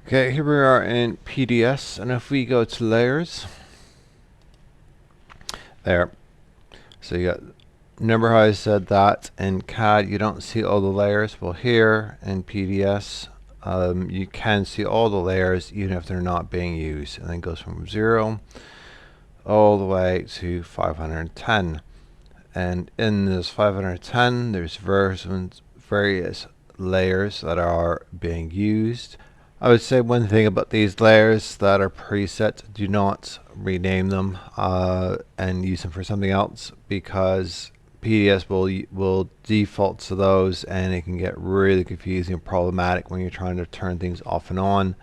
Okay, here we are in PDS, and if we go to layers, there. So you got, remember how I said that in CAD you don't see all the layers? Well, here in PDS, you can see all the layers even if they're not being used, and then it goes from 0 all the way to 510. And in this 510, there's various layers that are being used. I would say one thing about these layers that are preset, do not rename them and use them for something else, because PDS will default to those, and it can get really confusing and problematic when you're trying to turn things off and on.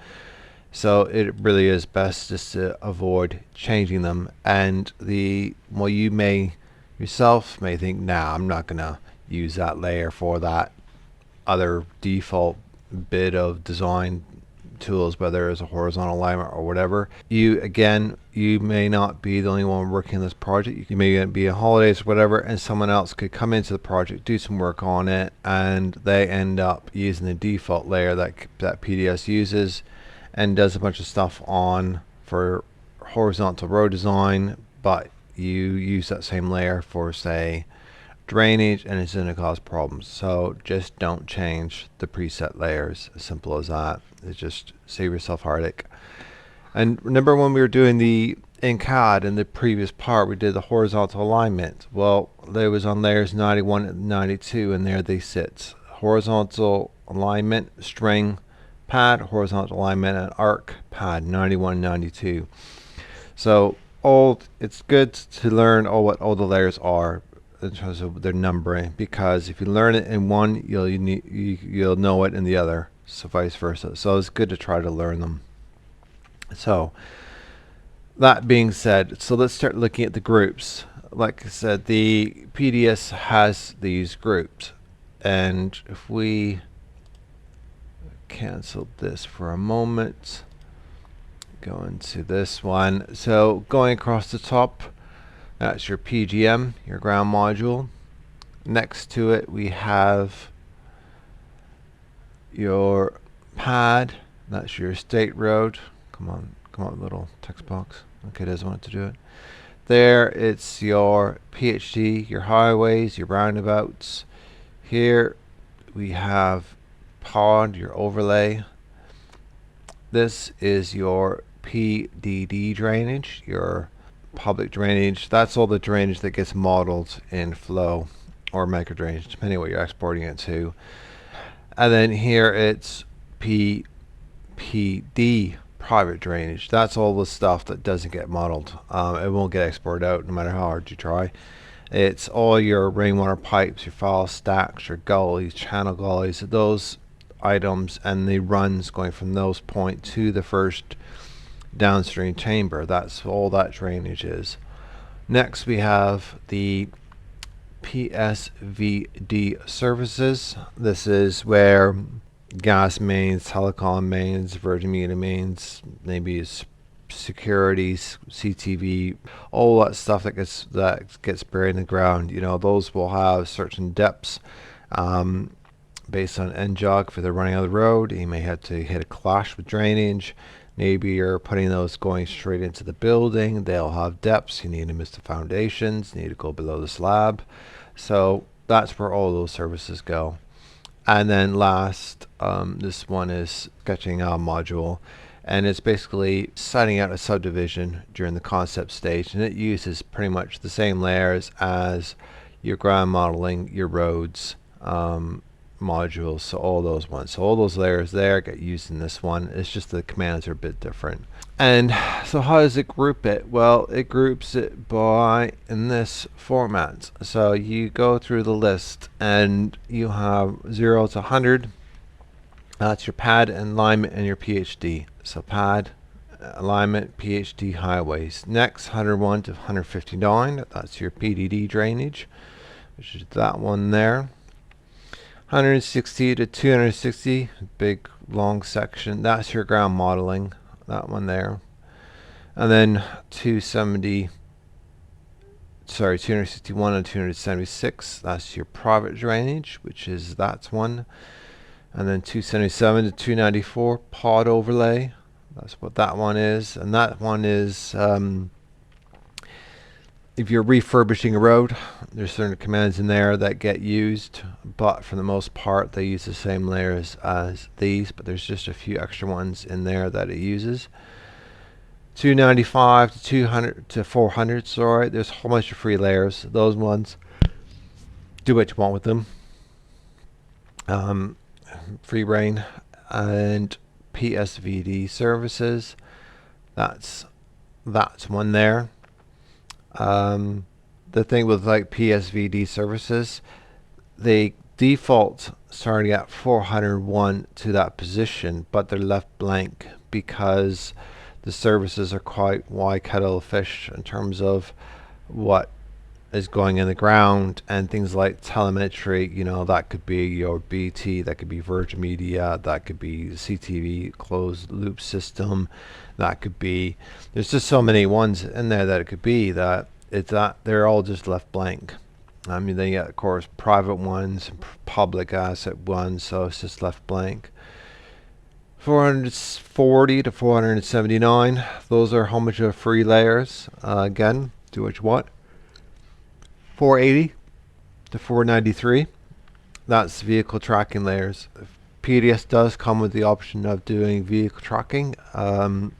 So it really is best just to avoid changing them. And well, you may yourself may think, nah, I'm not gonna use that layer for that other default bit of design tools, whether it's a horizontal alignment or whatever. You may not be the only one working on this project. You may be on holidays or whatever, and someone else could come into the project, do some work on it, and they end up using the default layer that PDS uses, and does a bunch of stuff on for horizontal road design, but you use that same layer for, say, drainage, and it's going to cause problems. So just don't change the preset layers. As simple as that. It's just save yourself heartache. And remember when we were doing in CAD in the previous part, we did the horizontal alignment. Well, there was on layers 91 and 92, and there they sit. Horizontal alignment, string, pad, horizontal alignment, and arc, pad, 91, 92. So it's good to learn what all the layers are in terms of their numbering, because if you learn it in one, you'll know it in the other, so vice versa. So it's good to try to learn them. So that being said, so let's start looking at the groups. Like I said, the PDS has these groups, and if we cancel this for a moment, go into this one. So going across the top, that's your PGM, your ground module. Next to it we have your pad, that's your state road. Come on, little text box. Okay, it doesn't want to do it. There, it's your PhD, your highways, your roundabouts. Here we have pod, your overlay. This is your PDD drainage, your public drainage. That's all the drainage that gets modeled in Flow or micro drainage, depending on what you're exporting it to. And then here it's PPD, private drainage. That's all the stuff that doesn't get modeled. It won't get exported out no matter how hard you try. It's all your rainwater pipes, your fall stacks, your gullies, channel gullies, those items, and the runs going from those points to the first downstream chamber. That's all that drainage is. Next we have the PSVD services. This is where gas mains, telecom mains, Virgin Media mains, maybe securities, CTV, all that stuff that gets buried in the ground. You know, those will have certain depths based on NJOG. If they're running on the road, you may have to hit a clash with drainage. Maybe you're putting those going straight into the building. They'll have depths. You need to miss the foundations. You need to go below the slab. So that's where all those services go. And then last, this one is sketching module, and it's basically setting out a subdivision during the concept stage, and it uses pretty much the same layers as your ground modeling, your roads modules, so all those ones. So all those layers there get used in this one. It's just the commands are a bit different. And so how does it group it? Well, it groups it by in this format. So you go through the list and you have 0 to 100. That's your pad, alignment, and your PhD. So pad, alignment, PhD, highways. Next, 101 to 159. That's your PDD drainage, which is that one there. 160 to 260, big long section. That's your ground modeling, that one there. And then 261 and 276, that's your private drainage, which is that one. And then 277 to 294 pod overlay. That's what that one is. And that one is if you're refurbishing a road, there's certain commands in there that get used, but for the most part they use the same layers as these, but there's just a few extra ones in there that it uses. 295 to 200 to 400, sorry, there's a whole bunch of free layers. Those ones, do what you want with them. Free reign. And PSVD services, that's one there. The thing with like PSVD services, they default starting at 401 to that position, but they're left blank because the services are quite wide kettle of fish in terms of what is going in the ground, and things like telemetry, you know, that could be your BT, that could be Virgin Media, that could be CTV closed loop system, that could be, there's just so many ones in there that it could be that it's that they're all just left blank. I mean, then you got, of course, private ones, public asset ones, so it's just left blank. 440 to 479, those are how much of free layers. Again, do what you want. 480 to 493, that's vehicle tracking layers. PDS does come with the option of doing vehicle tracking, though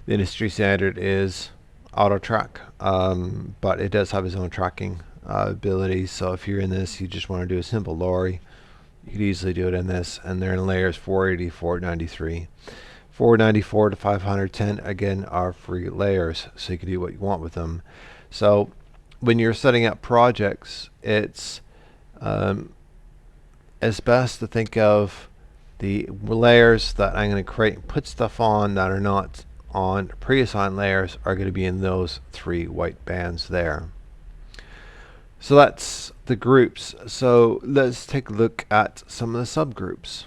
the industry standard is auto track, but it does have its own tracking abilities. So if you're in this, you just want to do a simple lorry, you could easily do it in this, and they're in layers 480, 493. 494 to 510 again are free layers, so you can do what you want with them. So when you're setting up projects, it's best to think of the layers that I'm going to create and put stuff on that are not on pre-assigned layers are going to be in those three white bands there. So that's the groups. So let's take a look at some of the subgroups.